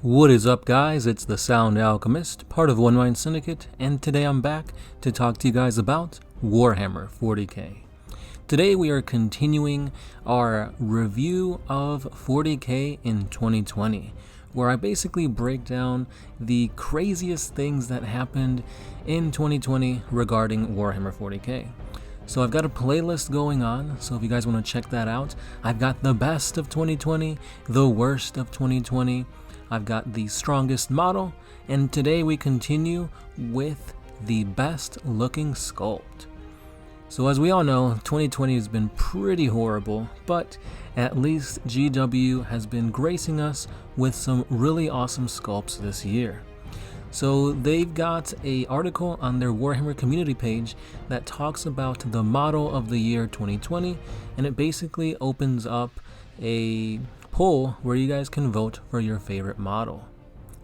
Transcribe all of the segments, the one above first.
What is up, guys? It's the Sound Alchemist, part of One Mind Syndicate, and today I'm back to talk to you guys about Warhammer 40k. Today we are continuing our review of 40k in 2020, where I basically break down the craziest things that happened in 2020 regarding Warhammer 40k. So I've got a playlist going on, so if you guys want to check that out, I've got the best of 2020, the worst of 2020, I've got the strongest model, and today we continue with the best looking sculpt. So as we all know, 2020 has been pretty horrible, but at least GW has been gracing us with some really awesome sculpts this year. So they've got an article on their Warhammer community page that talks about the model of the year 2020, and it basically opens up a poll where you guys can vote for your favorite model.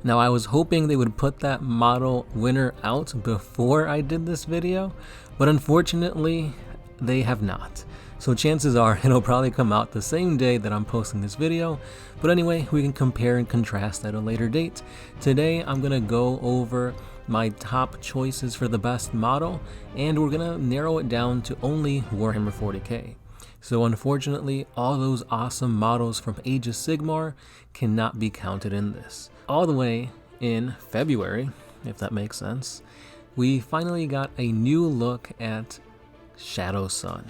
Now, I was hoping they would put that model winner out before I did this video, but unfortunately they have not. So chances are it'll probably come out the same day that I'm posting this video. But anyway, we can compare and contrast at a later date. Today I'm gonna go over my top choices for the best model, and we're gonna narrow it down to only Warhammer 40k. So unfortunately, all those awesome models from Age of Sigmar cannot be counted in this. All the way in February, if that makes sense, we finally got a new look at Shadowsun.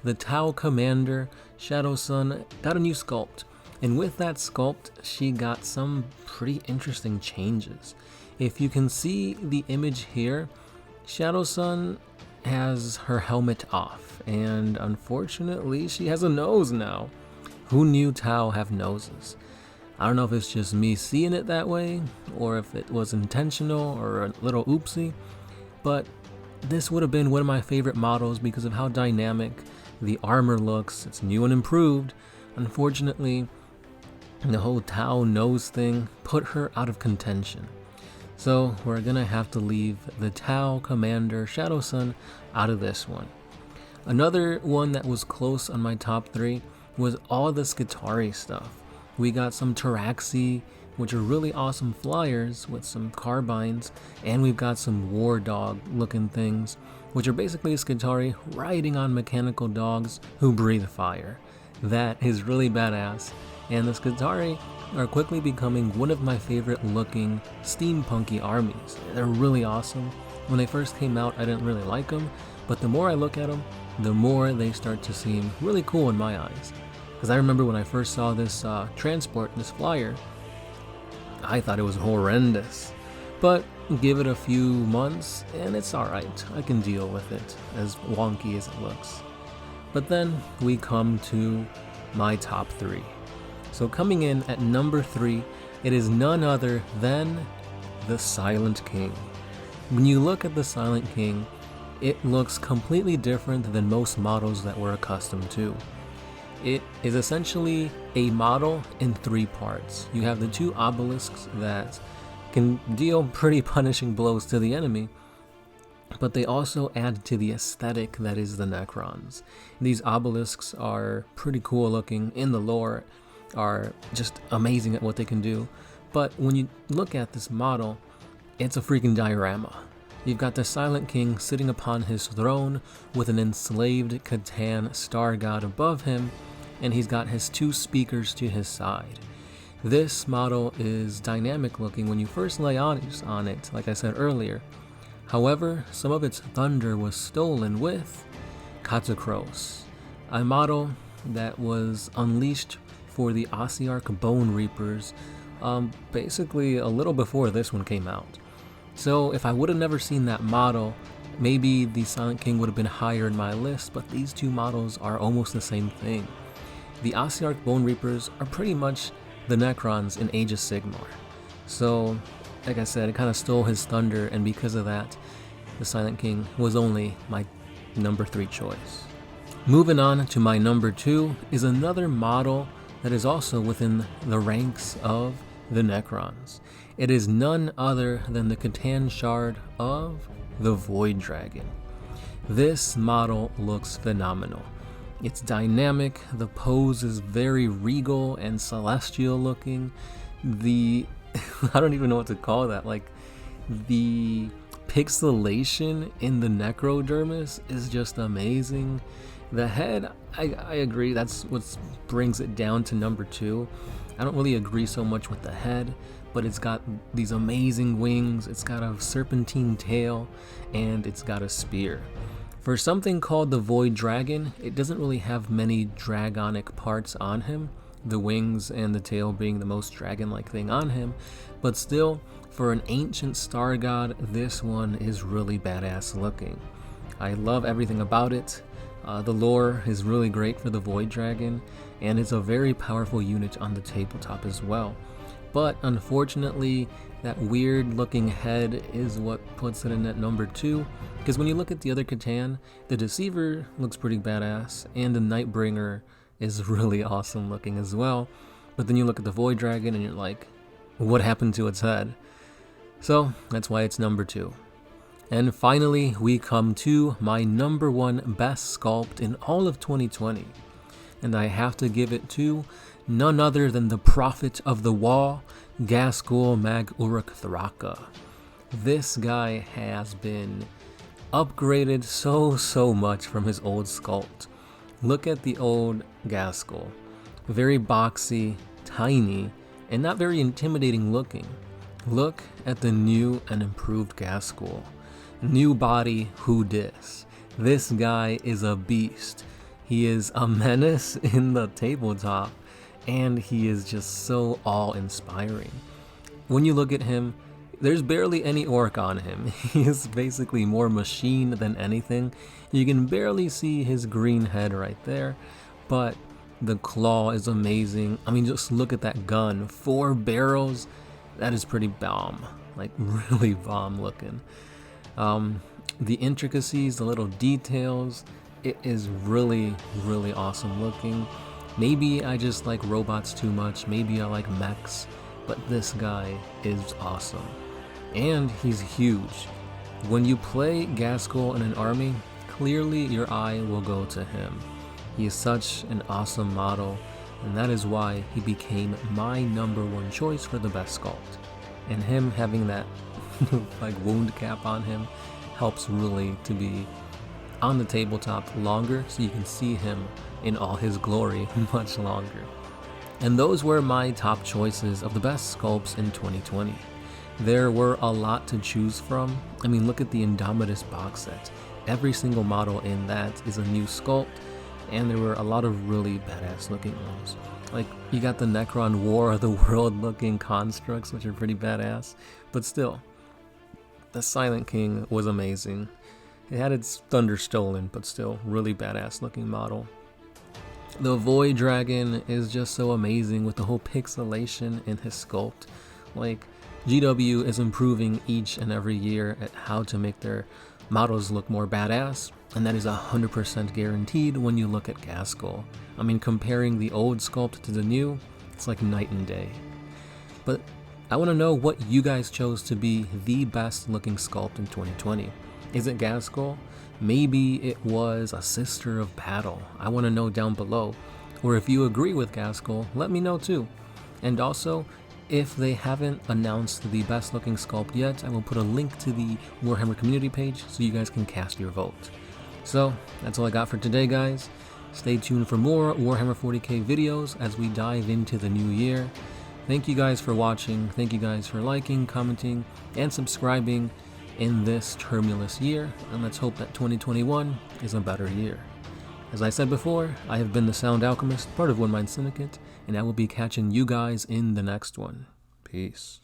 The Tau Commander Shadowsun got a new sculpt, and with that sculpt, she got some pretty interesting changes. If you can see the image here, Shadowsun has her helmet off, and unfortunately she has a nose now. Who knew Tau have noses? I don't know if it's just me seeing it that way, or if it was intentional or a little oopsie, but this would have been one of my favorite models because of how dynamic the armor looks. It's new and improved. Unfortunately, the whole Tau nose thing put her out of contention. So we're gonna have to leave the Tau Commander Shadowsun out of this one. Another one that was close on my top 3 was all the Skitarii stuff. We got some Taraxi, which are really awesome flyers with some carbines, and we've got some war dog looking things, which are basically Skitarii riding on mechanical dogs who breathe fire. That is really badass, and the Skitarii are quickly becoming one of my favorite looking steampunky armies. They're really awesome. When they first came out, I didn't really like them, but the more I look at them, the more they start to seem really cool in my eyes. Because I remember when I first saw this transport, this flyer, I thought it was horrendous. But give it a few months and it's alright. I can deal with it, as wonky as it looks. But then we come to my top 3. So coming in at number 3, it is none other than the Silent King. When you look at the Silent King, it looks completely different than most models that we're accustomed to. It is essentially a model in 3 parts. You have the 2 obelisks that can deal pretty punishing blows to the enemy, but they also add to the aesthetic that is the Necrons. These obelisks are pretty cool looking in the lore, are just amazing at what they can do, but when you look at this model, it's a freaking diorama. You've got the Silent King sitting upon his throne with an enslaved Catan star god above him, and he's got his 2 speakers to his side. This model is dynamic looking when you first lay eyes on it, like I said earlier. However, some of its thunder was stolen with Ghazghkull, a model that was unleashed for the Ossiarch Bone Reapers basically a little before this one came out. So if I would have never seen that model, maybe the Silent King would have been higher in my list, but these 2 models are almost the same thing. The Ossiarch Bone Reapers are pretty much the Necrons in Age of Sigmar. So, like I said, it kind of stole his thunder, and because of that, the Silent King was only my number 3 choice. Moving on to my number 2 is another model that is also within the ranks of the Necrons. It is none other than the Catan Shard of the Void Dragon. This model looks phenomenal. It's dynamic, the pose is very regal and celestial looking, the I don't even know what to call that. Like, the pixelation in the necrodermis is just amazing. The head, I agree, that's what brings it down to number 2. I don't really agree so much with the head, but it's got these amazing wings, it's got a serpentine tail, and it's got a spear. For something called the Void Dragon, it doesn't really have many dragonic parts on him, the wings and the tail being the most dragon-like thing on him, but still, for an ancient star god, this one is really badass looking. I love everything about it. The lore is really great for the Void Dragon, and it's a very powerful unit on the tabletop as well. But unfortunately, that weird looking head is what puts it in at number 2, because when you look at the other Catan, the Deceiver looks pretty badass, and the Nightbringer is really awesome looking as well. But then you look at the Void Dragon and you're like, what happened to its head? So that's why it's number 2. And finally, we come to my number 1 best sculpt in all of 2020. And I have to give it to none other than the Prophet of the Wall, Ghazghkull Mag Uruk Thraka. This guy has been upgraded so much from his old sculpt. Look at the old Ghazghkull. Very boxy, tiny, and not very intimidating looking. Look at the new and improved Ghazghkull. New body, who dis? This guy is a beast. He is a menace in the tabletop, and he is just so awe-inspiring. When you look at him, there's barely any orc on him. He is basically more machine than anything. You can barely see his green head right there, but the claw is amazing. I mean, just look at that gun. 4 barrels. That is pretty bomb. Like, really bomb looking. The intricacies, the little details, it is really awesome looking. Maybe I just like robots too much, maybe I like mechs, but this guy is awesome. And he's huge. When you play Ghazghkull in an army, clearly your eye will go to him. He is such an awesome model, and that is why he became my number 1 choice for the best sculpt. And him having that like wound cap on him helps really to be on the tabletop longer, so you can see him in all his glory much longer. And those were my top choices of the best sculpts in 2020. There were a lot to choose from. I mean, look at the Indomitus box set. Every single model in that is a new sculpt, and there were a lot of really badass looking ones. Like, you got the Necron War of the World looking constructs, which are pretty badass, but still, the Silent King was amazing. It had its thunder stolen, but still, really badass looking model. The Void Dragon is just so amazing with the whole pixelation in his sculpt. Like, GW is improving each and every year at how to make their models look more badass, and that is 100% guaranteed when you look at Ghazghkull. I mean, comparing the old sculpt to the new, it's like night and day. But I want to know what you guys chose to be the best looking sculpt in 2020. Is it Ghazghkull? Maybe it was a Sister of Battle. I want to know down below. Or if you agree with Ghazghkull, let me know too. And also, if they haven't announced the best looking sculpt yet, I will put a link to the Warhammer community page so you guys can cast your vote. So, that's all I got for today, guys. Stay tuned for more Warhammer 40k videos as we dive into the new year. Thank you guys for watching, thank you guys for liking, commenting, and subscribing in this tumultuous year, and let's hope that 2021 is a better year. As I said before, I have been the Sound Alchemist, part of One Mind Syndicate, and I will be catching you guys in the next one. Peace.